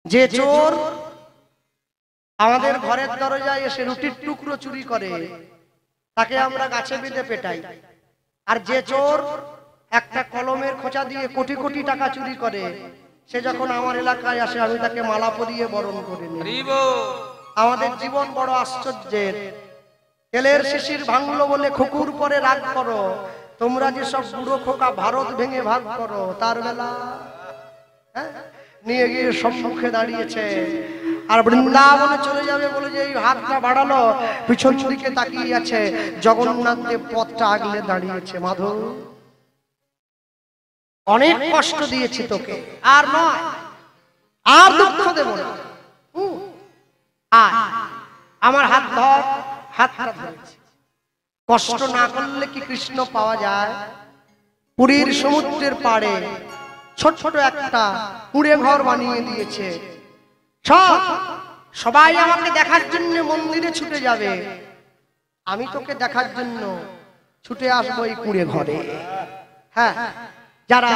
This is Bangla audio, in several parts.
যে চোর আমাদের ঘরের দরজায় এসে রুটির টুকরো চুরি করে তাকে আমরা গাছে বেঁধে পেটাই, আর যে চোর একটা কলমের খোঁচা দিয়ে কোটি কোটি টাকা চুরি করে সে যখন আমার এলাকায় আসে আমি তাকে মালা পরিয়ে বরণ করে নিই। আমাদের জীবন বড় আশ্চর্যের। তেলের শিশির ভাঙলো বলে খুকুর পরে রাগ করো, তোমরা যে সব বুড়ো খোকা ভারত ভেঙে ভাগ করো, তার বেলা নিয়ে গিয়ে সম্মুখে দাঁড়িয়েছে আর বৃন্দাবনে চলে যাবে বলে যে এই হাতটা বাড়ালো, পিছন দিকে তাকিয়ে আছে জগন্নাথ দেব পথটা আগলে দাঁড়িয়েছে। মাধব অনেক কষ্ট দিয়েছি তোকে, আর নয়, আর দুঃখ দেব না, আমার হাত ধর। হাতটা ধরেছে। কষ্ট না করলে কি কৃষ্ণ পাওয়া যায়? পুরীর সমুদ্রের পাড়ে ছোট ছোট একটা কুঁড়ে ঘর বানিয়ে দিয়েছে। সবাই আমাকে দেখার জন্য মন্দিরে ছুটে যাবে, আমি তোকে দেখার জন্য ছুটে আসবো এই কুঁড়ে ঘরে। হ্যাঁ, যারা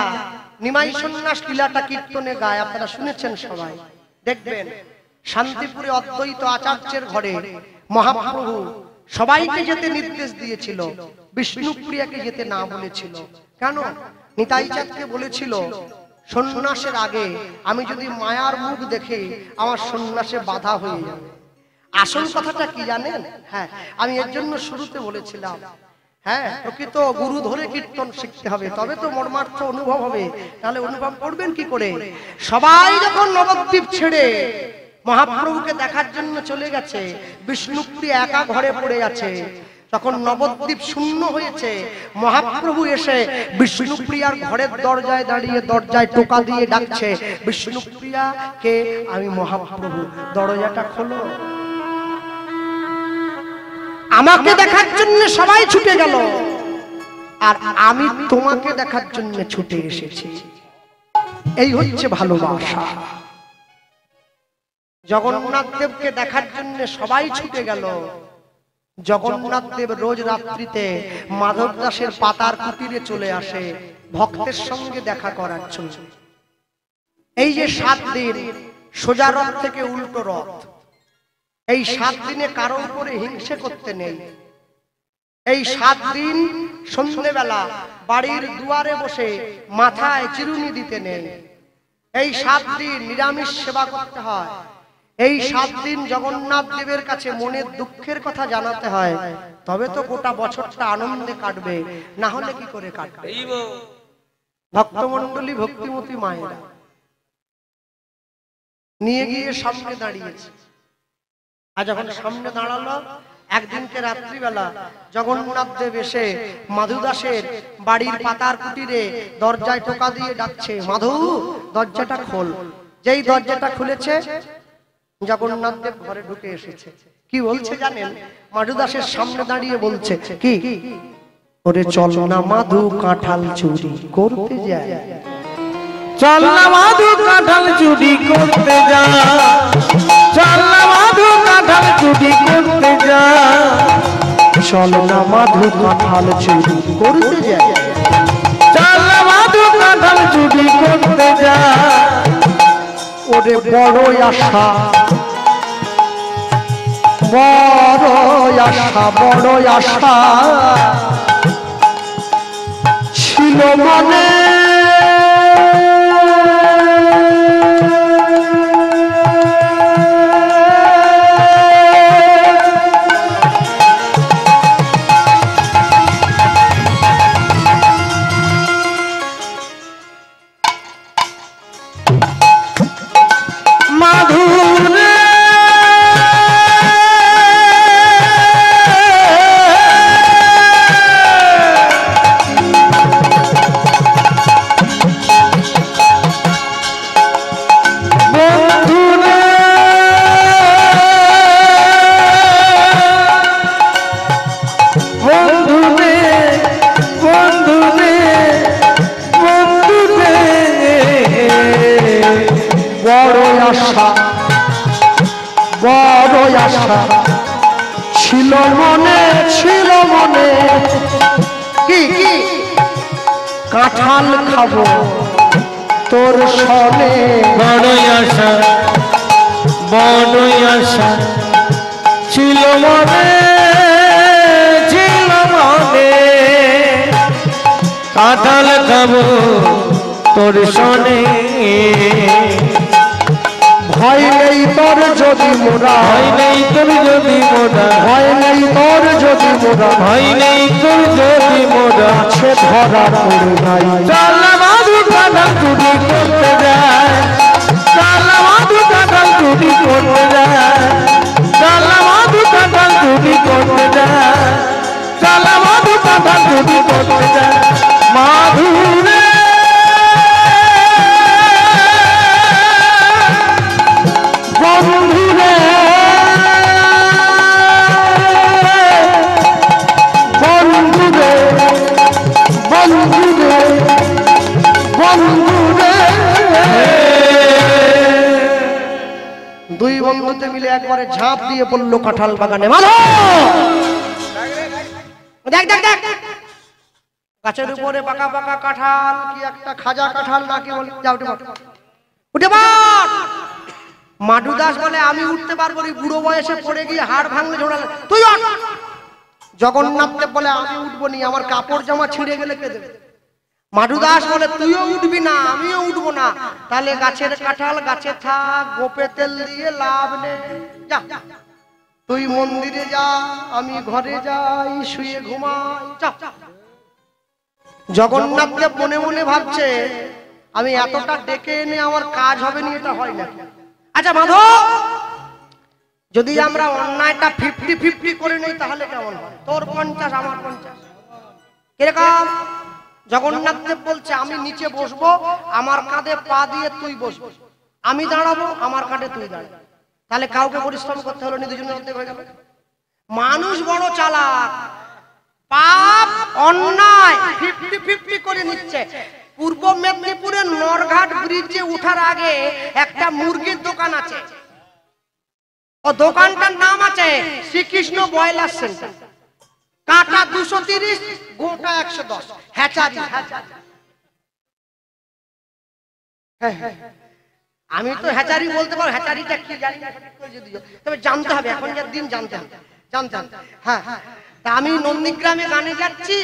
নিমাই সন্ন্যাস লীলাটা কীর্তনে গায় আপনারা শুনেছেন সবাই, দেখবেন শান্তিপুরে অদ্বৈত আচার্যের ঘরে মহাপ্রভু সবাইকে যেতে নির্দেশ দিয়েছিল, বিষ্ণুপ্রিয়াকে যেতে না বলেছিল। কেন? নিতাই চাঁদকে বলেছিল সন্ন্যাসের আগে আমি যদি মায়ার মুখ দেখে আমার সন্ন্যাসে বাধা হয়ে যাবে। আসল কথাটা কি জানেন? হ্যাঁ, আমি এর জন্য শুরুতে বলেছিলাম, হ্যাঁ, প্রকৃত গুরু ধরে কীর্তন শিখতে হবে, তবে তো মর্মার্থ অনুভব হবে, তাহলে অনুভব করবেন কি করে? সবাই যখন নবদ্বীপ ছেড়ে মহাপ্রভুকে দেখার জন্য চলে গেছে, বিষ্ণুপ্রিয়া একা ঘরে পড়ে আছে, তখন নবদ্বীপ শূন্য হয়েছে, মহাপ্রভু এসে বিষ্ণুপ্রিয়ার ঘরের দরজায় দাঁড়িয়ে দরজায় টোকা দিয়ে ডাকছে, বিষ্ণুপ্রিয়া কে? আমি মহাপ্রভু, দরজাটা খোলো। আমাকে দেখার জন্য সবাই ছুটে গেল, আর আমি তোমাকে দেখার জন্য ছুটে এসেছি। এই হচ্ছে ভালোবাসা। জগন্নাথ দেবকে দেখার জন্য সবাই ছুটে গেল, জগন্নাথ দেব রোজ রাত্রিতে মাধব দাসের পাতার কুটিরে চলে আসে ভক্তের সঙ্গে দেখা করার জন্য। এই যে 7 দিন সোজা রথ থেকে উল্টো রথ, এই 7 দিনে কারো উপরে হিংসে করতে নেই। এই 7 দিন সন্ধ্যেবেলা বাড়ির দুয়ারে বসে মাথায় চিরুনি দিতে নেই। এই 7 দিন নিরামিষ সেবা করতে হয়। এই 7 দিন জগন্নাথ দেবের কাছে মনের দুঃখের কথা জানাতে হয়, তবে তো গোটা বছরটা আনন্দে কাটবে, না হলে কি করে কাটবে? ভক্তমণ্ডলী, ভক্তিমতী মায়েরা নিয়ে গিয়ে সামনে দাঁড়িয়েছে। আর যখন সামনে দাঁড়ালো, একদিনকে রাত্রিবেলা জগন্নাথ দেব এসে মাধু দাসের বাড়ির পাতার কুটিরে দরজায় টোকা দিয়ে ডাকছে, মাধু দরজাটা খোল। যেই দরজাটা খুলেছে জগন্নাথ দেব ঘরে ঢুকে এসেছে। কি বলছে জানেন? মাধু দাসের সামনে দাঁড়িয়ে বলছে, কি? ওরে চল না মাধু কাঁঠাল চুরি করতে যায়, চল না মাধু কাঁঠাল চুরি করতে যা, চল না মাধু কাঁঠাল চুরি করতে যা, চল না মাধু কাঁঠাল চুরি করতে যায়, চল না মাধু কাঁঠাল চুরি করতে যা। ওরে বড় আশা, বড় আশা, বড় আশা ছিল মনে, বড় আশা ছিল মনে, ছিল মনে, কি কাঁঠাল খাবো তোর সনে, বড় আশা বড়ই আশা ছিল মনে কাঁঠাল খাবো তোর শোনে ভয় নেই তোর যদি মোরা ভয় নেই তোর যদি মোরা ভয় নেই তোর যদি মোরা ভয় নেই তোর যদি মোরা সে ধরা পড়ে নাই চল না মাধু কাঁঠাল চুরি করতে যায় চল না মাধু কাঁঠাল চুরি করতে যায় চল না মাধু কাঁঠাল চুরি করতে যায় চল না মাধু কাঁঠাল চুরি করতে যায় মাধুরে বন্ধুরে বন্ধুরে বন্ধুরে বন্ধুরে দুই বন্ধুতে মিলে একবারে ঝাঁপ দিয়ে পড়লো কাঁঠাল বাগানে মানো দেখ দেখ দেখ গাছের উপরে পাকা পাকা কাঁঠাল কি একটা খাজা কাঁঠাল নাকি বলে যাও উঠে পড় উঠে পড় মাধু দাস বলে আমি উঠতে পারবো না বুড়ো বয়সে পড়ে গিয়ে হাড় ভাঙলে ঝোড়ালে তুই ওঠ জগন্নাথ দেব বলে আমি উঠবো নি আমার কাপড় জামা ছিঁড়ে গেলে কে দেবে মাধু দাস বলে তুইও উঠবি না আমিও উঠবো না তাহলে গাছের কাঁঠাল গাছে থাক গোপে তেল দিয়ে লাভ নেই যা তুই মন্দিরে যা আমি ঘরে যাই শুয়ে ঘুমাই যা জগন্নাথ দেব মনে মনে ভাবছে আমি এতটা ডেকে এনে আমার কাজ হবে না এটা হয় না আচ্ছা মাধব যদি আমরা অন্যায়টা 50-50 করে নেই তাহলে কেমন হয় তোর 50 আমার 50 কিরকম জগন্নাথ দেব বলছে আমি নিচে বসবো আমার কাঁধে পা দিয়ে তুই বসবি আমি দাঁড়াবো আমার কাঁধে তুই দাঁড়াবি তাহলে কাউকে পরিশ্রম করতে হলো না দুজনের অর্ধেক হয়ে গেল মানুষ বড় চালাক পাপ অন্যায় 50-50 করে নিচ্ছে পূর্ব মেদিনীপুরের নরঘাট ব্রিজে ওঠার আগে একটা মুরগির দোকান আছে ও দোকানটার নাম আছে শ্রীকৃষ্ণ ব্রয়লার সেন্টার কাটা 230 গোটা 110 হ্যাচারি আমি তো হ্যাচারি বলতে পারবো হ্যাচারিটা কি জানি না তবে জানতে হবে এখনকার দিন জানতে হবে হ্যাঁ তা আমি নন্দীগ্রামে গানে যাচ্ছি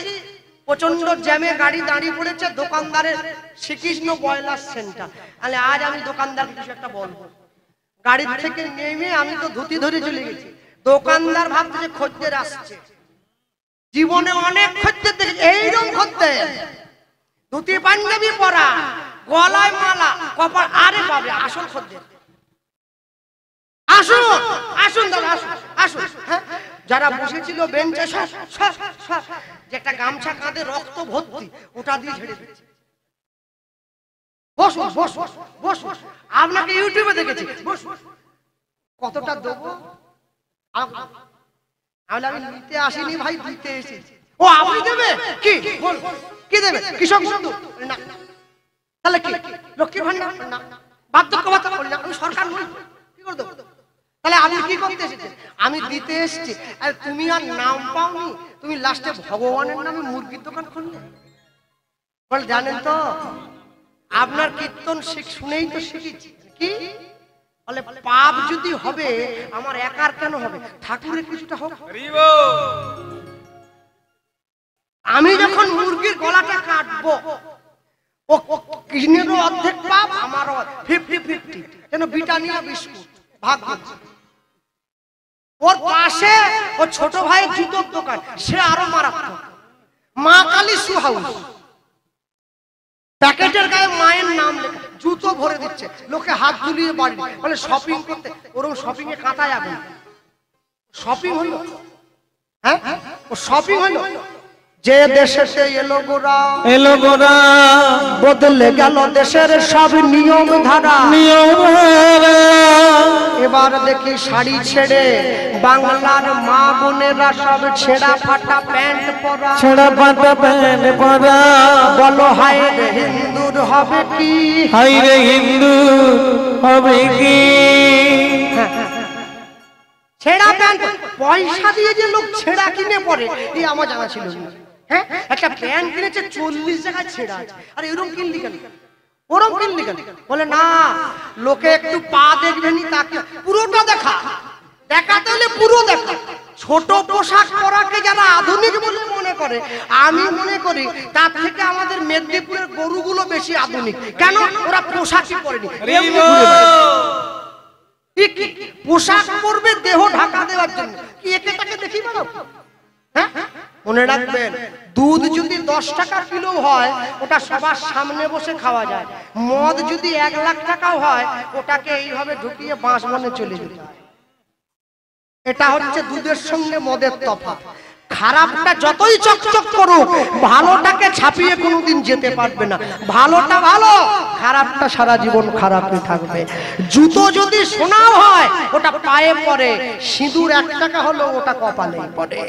প্রচন্ড জ্যামে গাড়ি দাঁড়িয়ে পড়েছে দোকানদারের শ্রীকৃষ্ণ ব্রয়লার সেন্টার তাহলে আজ আমি দোকানদার কিছু একটা বলবো গাড়ি থেকে নেমে আমি তো ধুতি ধরে চলে গেছি দোকানদার ভাবছে যে খদ্দের আসছে জীবনে অনেক খদ্দের দেখেছি এইরকম খদ্দের ধুতি পাঞ্জাবি পরা গলায় মালা কপাল আরে বাবা আসল খদ্দের আসুন আসুন দাদা আসুন আসুন যারা বসেছিল বেঞ্চে যে একটা গামছা কাঁধে রক্ত ভর্তি ওটা দিয়ে ঝেড়ে দিচ্ছে বস বস বস বস আপনাকে ইউটিউবে দেখেছি বস কতটা দেবো আমি নিতে আসিনি ভাই দিতে এসেছি ও আপনি দেবে কি বল কি দেবে কৃষক বন্ধু না তাহলে কি লক্ষ্মী ভান্ডার না বার্ধক্য ভাতা না আমি সরকার নই কি করে দেবো তাহলে আমি কি করতে এসেছি আমি দিতে এসেছি আর তুমি আর নাম পাওনি তুমি লাস্টে ভগবানের নামে মুরগির দোকান খুললে বলে জানেন তো আপনার কীর্তন শুনেই তো শিখেছি কি বলে পাপ যদি হবে আমার একার কেন হবে ঠাকুরের কিছুটা হোক আমি যখন মুরগির গলাটা কাটবো ও কৃষ্ণেরও অর্ধেক পাপ আমারও 50-50 যেন ব্রিটানিয়া বিস্কুট ভাগ হচ্ছে ওর পাশে ও ছোট ভাই জুতোর দোকান সে আরো মারাত্মক মা কালী শু হাউস প্যাকেটের গায়ে মায়ের নাম লেখা জুতো ভরে দিচ্ছে লোকে হাত ঝুলিয়ে বাড়ি বলে শপিং করতে ওরকম শপিং এ কাঁথা যাবে শপিং হলো হ্যাঁ ও শপিং হলো যে দেশে এলো গোরা বদলে গেল দেশের সব নিয়ম ধারা এবার দেখি শাড়ি ছেড়ে বাংলার মা বোনেরা সব ছেঁড়া ফাটা প্যান্ট পরা বলো হায় রে হিন্দুর হবে কি হায় রে হিন্দু হবে কি ছেঁড়া প্যান্ট পয়সা দিয়ে যে লোক ছেঁড়া কিনে পরে এই আমার জানা ছিল না হ্যাঁ একটা প্যান্ট কিনেছে 40 টাকায় ছেঁড়া আছে আর এরকম কিনলি কেন ওরকম কিনলি কেন বলে না লোকে একটু পা দেখবেনি তাকে পুরো দেখাতে হলে পুরো দেখা। ছোট পোশাক পরাকে যারা আধুনিক বলে মনে করে, আমি মনে করি তার থেকে আমাদের মেদিনীপুরের গরুগুলো বেশি আধুনিক। কেন? ওরা পোশাকই পরেনি, পোশাক পরবে দেহ ঢাকা দেওয়ার জন্য। কি একে তাকে দেখি বেড়াও? হ্যাঁ, মনে রাখবেন, দুধ যদি 10 টাকা কিলো হয় ওটা সবার সামনে বসে খাওয়া যায়। মদ যদি 1 লাখ টাকাও হয় ওটাকে এইভাবে ঢুকিয়ে বাঁশ বনে চলে যেতে হয়। এটা হচ্ছে দুধের সঙ্গে মদের তফাৎ। খারাপটা যতই চকচক করুক, ভালোটাকে ছাপিয়ে কোনোদিন যেতে পারবে না। ভালোটা ভালো, খারাপটা সারা জীবন খারাপই থাকবে। জুতো যদি সোনাও হয় ওটা পায়ে পড়ে, সিঁদুর 1 টাকা হলো ওটা কপালেই পড়ে।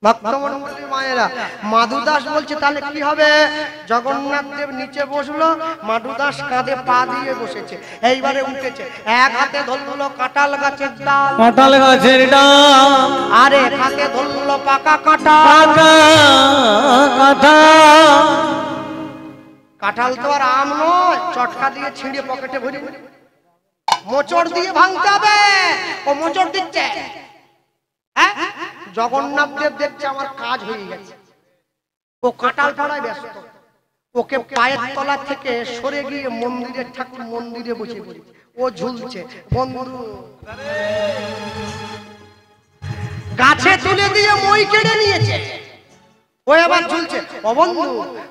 ভক্তমণ্ডলী মায়েরা, মাধুদাস বলছে তাহলে কি হবে? জগন্নাথ দেব নিচে বসলো, মাধুদাস কাঁধে পা দিয়ে বসেছে, এইবারে উঠেছে, এক হাতে ধরলো কাঁঠাল গাছের ডাল, কাঁঠাল গাছের ডাল, আর এক হাতে ধরলো পাকা কাঁঠাল। কাঁঠাল তো আর আম নয়, চটকা দিয়ে ছিঁড়ে পকেটে ভরি, মোচড় দিয়ে ভাঙতে হবে। ও মোচড় দিচ্ছে। জগন্নাথ দেব দেখছে আমার কাজ হয়ে গেছে, ও কাঁঠাল পাড়ায় ব্যস্ত। ওকে পায়ের তলা থেকে সরে গিয়ে মন্দিরের ঠাকুর মন্দিরে বসে পড়েছে, ও ঝুলছে। বন্ধু গাছে তুলে দিয়ে মই কেড়ে নিয়েছে, ও এবার ঝুলছে। ও বন্ধু,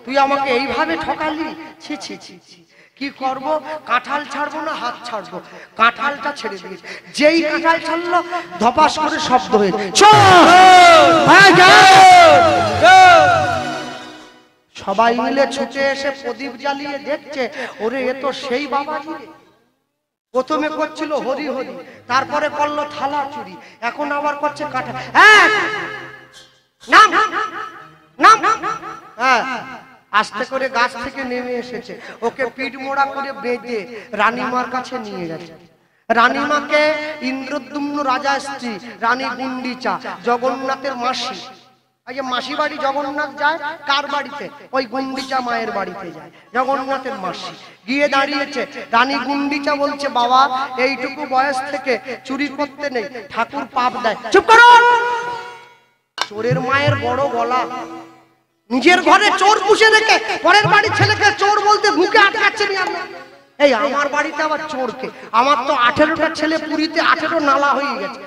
তুই আমাকে এইভাবে ঠকালি, ছি ছি ছি ছি, কি করব? কাঁঠাল ছাড়বো না হাত ছাড়বো? কাঁঠালটা ছেড়ে দিয়েছে। যেই কাঁঠাল ছাড়লো ধপাস করে শব্দ হয়েছে, সবাই মিলে ছুটে এসে প্রদীপ জ্বালিয়ে দেখছে, ওরে এ তো সেই বাবাজি। প্রথমে করছিল হরি হরি, তারপরে করলো থালা চুরি, এখন আবার করছে কাঁঠাল। হ্যাঁ, নাম নাম, হ্যাঁ। আস্তে করে গাছ থেকে নেমে এসেছে, ওকে পিঠ মোড়া করে বেঁধে রানীমার কাছে নিয়ে গেছে। রানীমাকে ইন্দ্রদ্যুম্ন রাজা স্ত্রী রানী গুন্ডিচা, জগন্নাথের মাসি। এই যে মাসি বাড়ি জগন্নাথ যায় কার বাড়িতে? ওই গুন্ডিচা মায়ের বাড়িতে যায়, জগন্নাথের মাসি। গিয়ে দাঁড়িয়েছে, রানী গুন্ডিচা বলছে, বাবা এইটুকু বয়স থেকে চুরি করতে নেই, ঠাকুর পাপ দেয়। চুপ করো! চোরের মায়ের বড় গলা, নিজের ঘরে চোর পুষে রেখে পরের বাড়ির ছেলেকে চোর বলতে মুখে আটকাচ্ছেন। এই আমার বাড়িতে আবার চোরকে? আমার তো 18টা ছেলে পুরীতে 18 নালা হয়ে গেছে।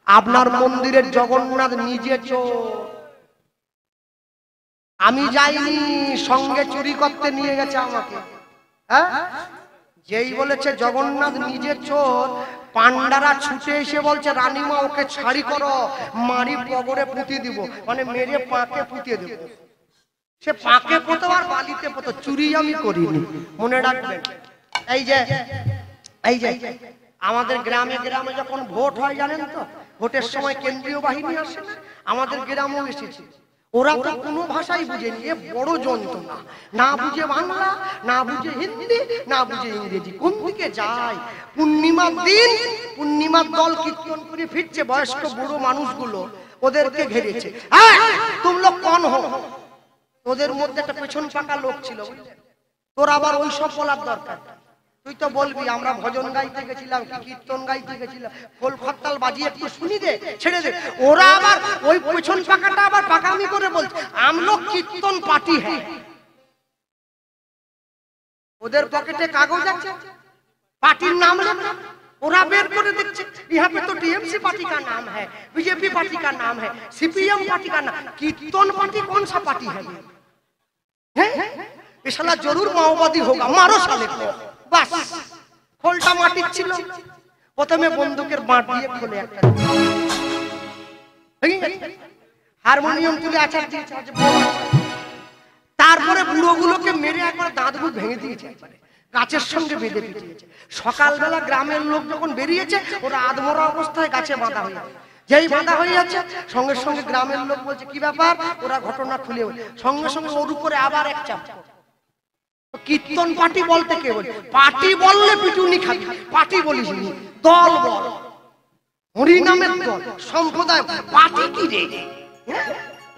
আপনার মন্দিরের জগন্নাথ নিজে চোর, আমি যাইনি, সঙ্গে চুরি করতে নিয়ে গেছে আমাকে। হ্যাঁ, যেই বলেছে জগন্নাথ নিজে চোর, পান্ডারা ছুটে এসে বলছে, রানীমা ওকে ছাড়ি করো, মারি পগরে পুঁতে দিব, মানে মেরে পাকে পুঁতে দেব। সে পাকে পোতো আর বালিতে পোতো, চুরি আমি করিনি। মনে রাখবেন, এই যে আমাদের গ্রামে গ্রামে যখন ভোট হয় জানেন তো, ভোটের সময় কেন্দ্রীয় বাহিনী আসে, আমাদের গ্রামেও এসেছে। ওরা তো কোনো ভাষাই বুঝেনি, এ বড় যন্ত্রণা। না বুঝে বাংলা, না বুঝে হিন্দি, না বুঝে ইংরেজি, কোন দিকে যায়? পূর্ণিমার দিন পূর্ণিমার দল কীর্তন করে ফিরছে, বয়স্ক বুড়ো মানুষগুলো ওদেরকে ঘেরেছে। তুমি লোক কোন হো? ওদের মধ্যে একটা পেছন পাকা লোক ছিল, তোর আবার ওই সব বলার দরকার। তুই তো বলবি আমরা ভজন গাইতে গেছিলাম, কীর্তন গাইতে গেছিলাম, খোল খত্তাল বাজিয়ে একটু শুনি দে, ছেড়ে দে। ওরা আবার ওই পেছন পাকাটা আবার পাকামি করে বলছে আম লোক কীর্তন পার্টি হ্যাঁ। ওদের পকেটে কাগজ আছে, পার্টির নাম লেখা, ওরা বের করে দিচ্ছে, यहाँ पे तो टीएमसी पार्टी का नाम है, बीजेपी पार्टी का नाम है, सीपीएम पार्टी का नाम। कीर्तन पार्टी कौन सा पार्टी है? ये साला जरूर माओवादी होगा, मारो साले को। बस खोलटा माटिर ছিল, প্রথমে বন্দুকের বাঁট দিয়ে খোলে একটা, হারমোনিয়াম তুলে আছাড় দিয়েছে, তারপরে বুড়োগুলোকে মেরে একবার দাঁতগুলো ভেঙে দিয়েছে, গাছের সঙ্গে বেঁধে পিটিয়েছে। সকালবেলা গ্রামের লোক যখন বেরিয়েছে, ওরা আধমরা অবস্থায় গাছে বাঁধা হয়ে যাচ্ছে। যেই বাঁধা হয়ে যাচ্ছে, সঙ্গে সঙ্গে গ্রামের লোক বলছে কি ব্যাপার? ওরা ঘটনা খুলে সঙ্গে সঙ্গে ওর উপরে আবার এক চাপ। কীর্তন পার্টি বলতে কে বলে? পার্টি বললে পিটুনি খাবি, পার্টি বলিস নি, দল বল, হরি নামের দল, সম্প্রদায়। পার্টি কি রে?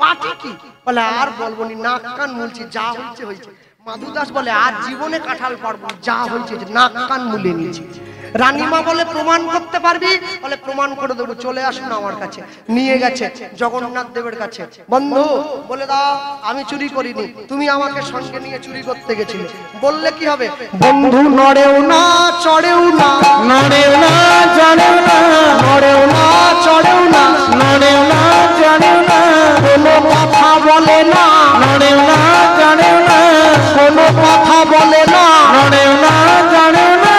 পার্টি কি বলে? আর বলবো নি, নাক কান মুলছি, যা হয়েছে হয়েছে। মাধুদাস বলে আর জীবনে কাঁঠাল পারবো, যা হয়েছে নাক কান মুলে নিয়েছি। রানীমা বলে প্রমাণ করতে পারবি? বলে প্রমাণ করে দেবো, চলে আসুন আমার কাছে। নিয়ে গেছে জগন্নাথ দেবের কাছে। বন্ধু বলে দাও আমি চুরি করিনি, তুমি আমাকে সঙ্গে নিয়ে চুরি করতে গেছিলে। বললে কি হবে? বন্ধু নড়েও না চড়েও না, নড়েও না চড়েও না, নড়েও না চড়েও না, নড়েও না চড়েও না, কোনো কথা বলে না, নড়েও না চড়েও না, কোনো কথা বলে না, নড়েও না চড়েও না।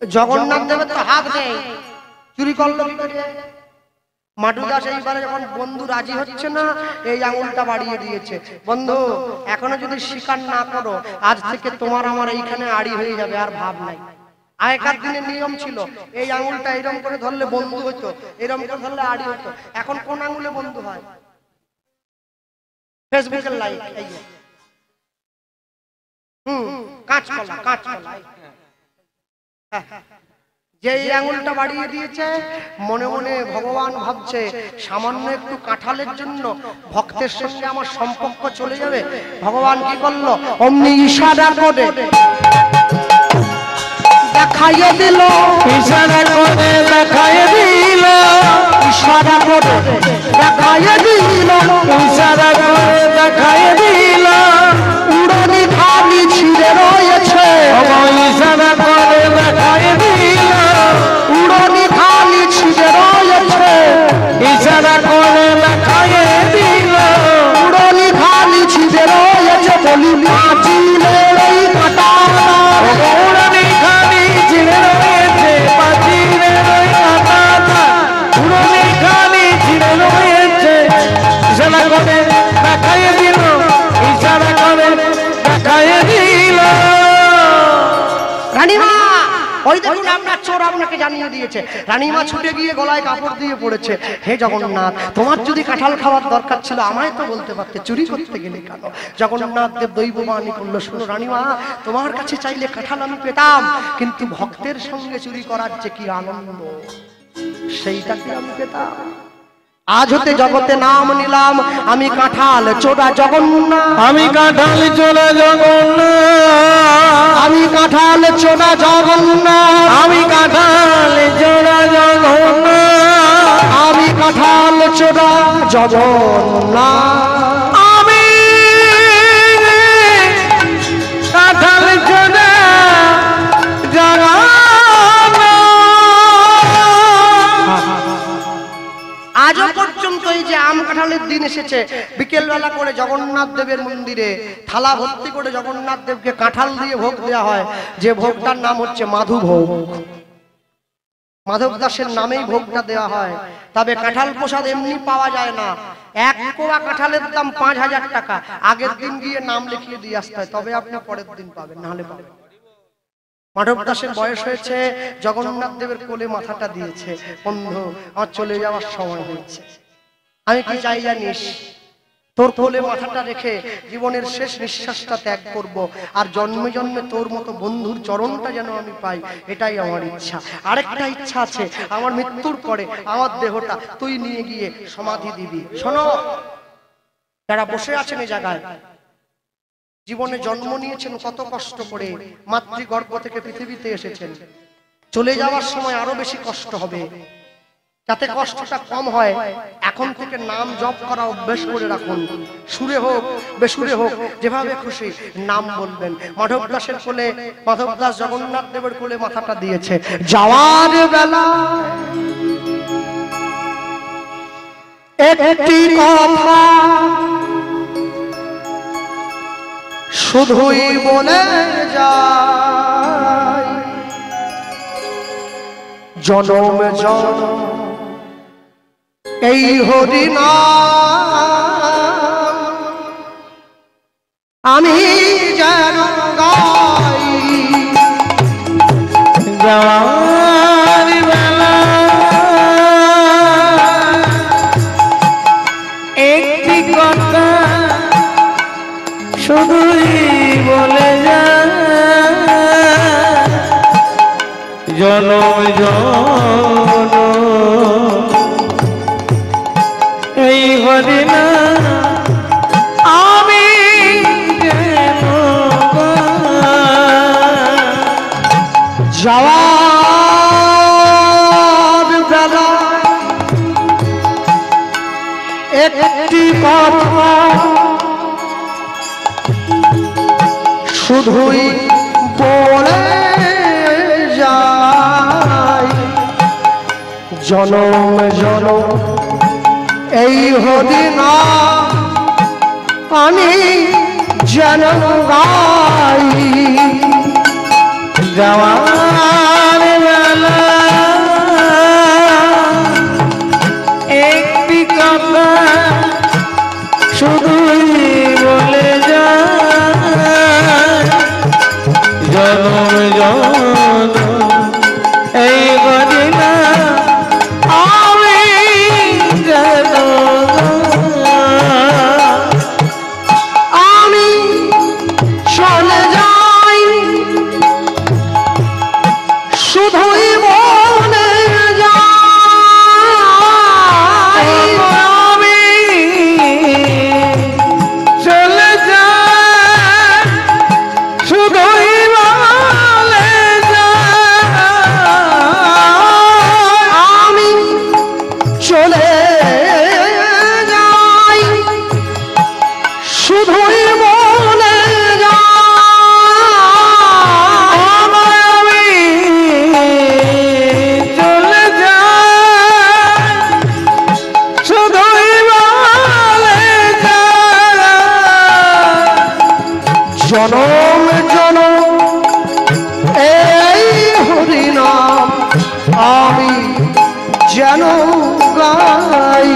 জগন্নাথ দেবের তো হাত নেই, চুরি করলো কি করে? মাটু দাস এইবারে যখন বন্ধু রাজি হচ্ছে না, এই আঙুলটা বাড়িয়ে দিয়েছে। বন্ধু এখনো যদি স্বীকার না করো, আজ থেকে তোমার আমার এইখানে আড়ি হয়ে যাবে, আর ভাব নাই। আগেকার দিনে নিয়ম ছিল, এই আঙুলটা এরম করে ধরলে বন্ধু হতো, এরম করে ধরলে আড়ি হতো। এখন কোন আঙুলে বন্ধু হয়? ফেসবুকের লাইক, এই কাঁচকলা, কাঁচকলা। যে এই আঙুলটা বাড়িয়ে দিয়েছে, মনে মনে ভগবান ভাবছে সামান্য একটু কাঁঠালের জন্য ভক্তের সঙ্গে আমার সম্পর্ক চলে যাবে। ভগবান কি করলো? অমনি ইশারা করে দেখাইয়ে দিল, ইশারা করে দেখাইয়ে দিল, ইশারা করে দেখাইয়ে দিল, ইশারা করে দেখাইয়ে দিল, উড়নি খালি ছিঁড়ে রয়েছে, ইশারা করে দেখাইয়ে দিল, উড়নি খালি ছিঁড়ে রয়েছে, ইশারা করে দেখাইয়ে দিল, উড়নি খালি ছিঁড়ে রয়েছে। বলি পাঁচিলের এই কাঁটাটা, উড়নি খালি ছিঁড়ে রয়েছে, পাঁচিলের ওই কাঁটাটা, উড়নি খালি ছিঁড়ে রয়েছে। ইশারা করে দেখাইয়ে দিল, ইশারা করে দেখাইয়ে দিল। রানীমা ওই দেখুন আপনার চোর আপনাকে জানিয়ে দিয়েছে। রানীমা ছুটে গিয়ে গলায় কাপড় দিয়ে পড়েছে, হে জগন্নাথ, তোমার যদি কাঁঠাল খাওয়ার দরকার ছিল আমায় তো বলতে পারতে, চুরি করতে গেলে কেন? জগন্নাথ দেব দৈববাণী করলো, শোনো রানীমা, তোমার কাছে চাইলে কাঁঠাল আমি পেতাম, কিন্তু ভক্তের সঙ্গে চুরি করার যে কি আনন্দ, সেইটাকে আমি পেতাম। আজ হতে জগতে নাম নিলাম আমি কাঁঠাল চোরা জগন্নাথ, আমি কাঁঠাল চোরা জগন্নাথ, আমি কাঁঠাল চোরা জগন্নাথ, আমি কাঁঠাল চোরা জগন্নাথ, আমি কাঁঠাল চোরা জগন্নাথ, আমি কাঁঠাল চোরা জগন্নাথ। আজও পর্যন্ত এই যে আম কাঁঠালের দিন এসেছে, বিকেল বেলা করে জগন্নাথ দেবের মন্দিরে থালা ভর্তি করে জগন্নাথ দেবকে কাঁঠাল দিয়ে ভোগ দেওয়া হয়, যে ভোগটার নাম হচ্ছে মাধু ভোগ। মাধব দাসের নামেই ভোগটা দেওয়া হয়। তবে কাঁঠাল প্রসাদ এমনি পাওয়া যায় না, এক কোয়া কাঁঠালের দাম ৫,০০০ টাকা। আগের দিন গিয়ে নাম লিখিয়ে দিয়ে আসতে হয়, তবে আপনি পরের দিন পাবেন, নাহলে পাবেন। মাধব দাসের বয়স হয়েছে, জগন্নাথ দেবের কোলে মাথাটা দিয়েছে, বন্ধু আমার চলে যাওয়ার সময় হয়েছে, আমি কি চাই জানিস? তোর কোলে মাথাটা রেখে জীবনের শেষ নিঃশ্বাসটা ত্যাগ করব, আর জন্মে জন্মে তোর মতো বন্ধুর চরণটা যেন আমি পাই, এটাই আমার ইচ্ছা। আরেকটা ইচ্ছা আছে, আমার মৃত্যুর পরে আমার দেহটা তুই নিয়ে গিয়ে সমাধি দিবি। শোনো, যারা বসে আছেন এই জায়গায়, জীবনে জন্ম নিয়েছেন কত কষ্ট করে, মাতৃগর্ভ থেকে পৃথিবীতে এসেছেন, চলে যাওয়ার সময় আরো বেশি কষ্ট হবে। যাতে কষ্টটা কম হয়, এখন থেকে নাম জপ করা অভ্যেস করে রাখুন। সুরে হোক বেসুরে হোক, যেভাবে খুশি নাম বলবেন। মাধব দাসের কোলে, মাধব দাস জগন্নাথ দেবের কোলে মাথাটা দিয়েছে। যাওয়ার বেলা একটি কথা শুধুই বলে যায়, জনম জনম এই হরিনাম আমি যেন গাই। যাওয়ার বেলা একটি কথা শুধুই বলে যায়, জনম জনম এই হরিনাম আমি যেন গাই। যাওয়ার বেলা একটি কথা শুধুই বলে যায়, জনম জনম এই হদিনা আমি যেন গাই। যাওয়ার বেলা একটি কথা শুধুই বলে যায়, জনম জনম এই গদিনা আমি যেন আমি চলে যাই শুধুই বলে যাই, আমি চলে যাই শুধুই বলে যাই, আমি চলে যাই শুধুই বলে যাই, আমি চলে যাই শুধুই বলে যাই, জনম জনম এই হরিনাম আমি যেন গাই।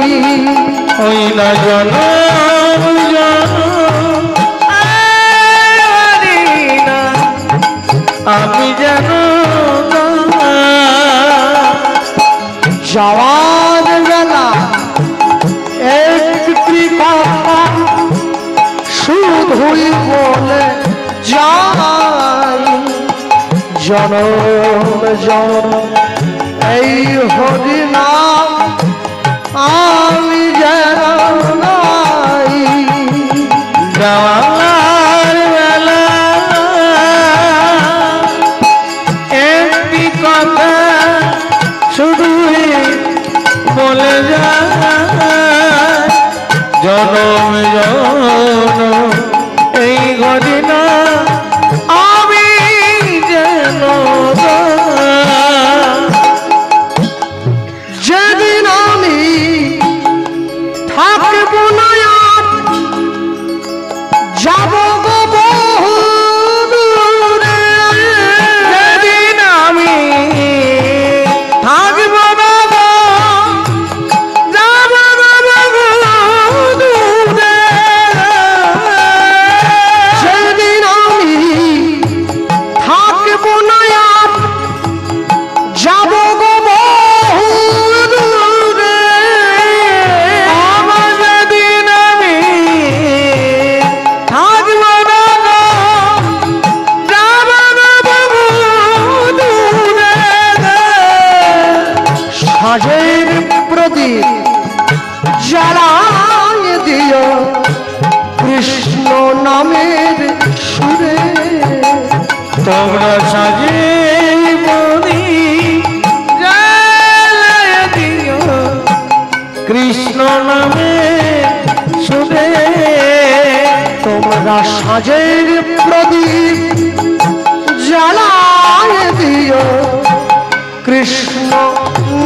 ওই না জনম জনম এই না আমি যেন যাওয়ার বেলা একটি কথা শুধুই বলে যাই, জনম জনম এই হরিনাম আমি যেন গাই। যাওয়ার বেলা একটি কথা শুধুই বলে যায়, জনম জনম এই গদিনা আমি যেন যেদিন আমি থাকব না আর যাব গো বহু দূরে, যেদিন আমি থাকব না গো, যাব না গো দূরে, যেদিন আমি থাকব না আর যাব গো বহু দূরে, আমার যেদিন আমি থাকব না গো, যাব না গো দূরে, সাজের প্রদীপ জ্বালায় দিও কৃষ্ণ নামের সুরে, তোমরা সাজে বলি জ্বালায় দিও কৃষ্ণ নামে সুরে, তোমরা সাজের প্রদীপ জ্বালায় দিও কৃষ্ণ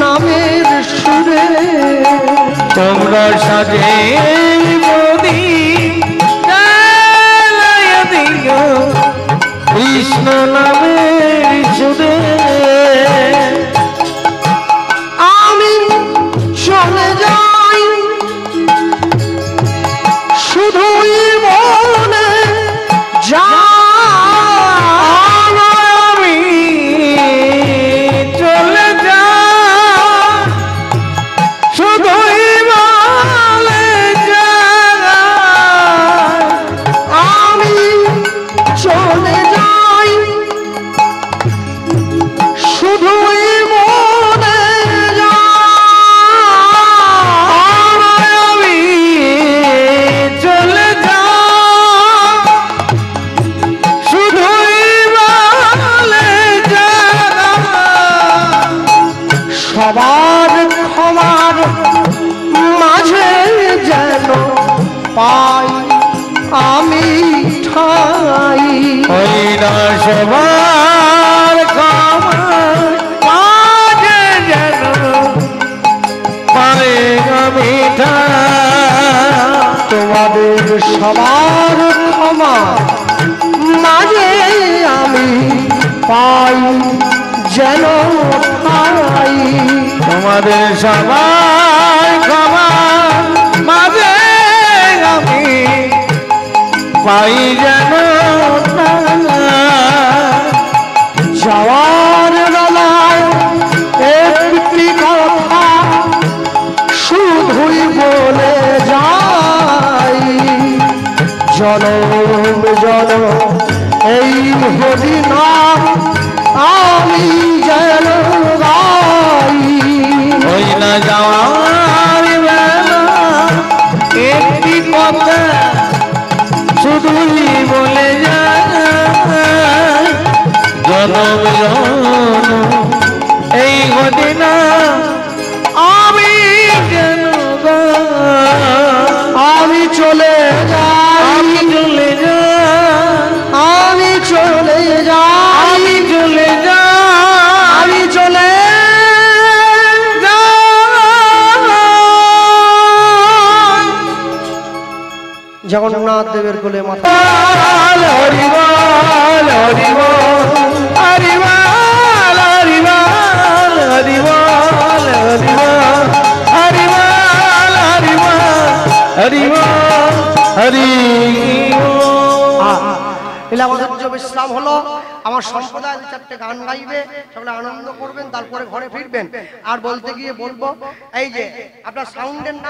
নামের সুরে, তোমরা সাজে বলি জ্বালায় দিও কৃষ্ণ নামে সুরে, আমি চলে যাই শুধুই বলে যাই, আমি চলে যাই শুধুই বলে যাই, আমি চলে যাই পাই যেন পাই তোমাদের সবাই ক্ষমা মাঝে আমি পাই যেন যাওয়ার বেলায় একটি কথা শুধুই বলে যাই জনম জনম এই হরিনা আমি যেন গাই ওই না যাওয়ার বেলা একটি কথা শুধুই বলে যায় জনম জনম এই ঘটনা আমি যেন আমি চলে যাই আমি চলে যাই আমি চলে যাই আমি চলে যাই আমি চলে জগন্নাথ দেবের কোলে মাথা হরিবল হরিবল হরিবল হরিবল হরিবল হরিবল হরিবল হরিবল হরিবল এলে আমাদের যে বিশ্রাম হলো আমার সম্প্রদায় দু চারটে গান গাইবে সবাই আনন্দ করবেন তারপরে ঘরে ফিরবেন আর বলতে গিয়ে বলবো এই যে আপনার সাউন্ডের নাম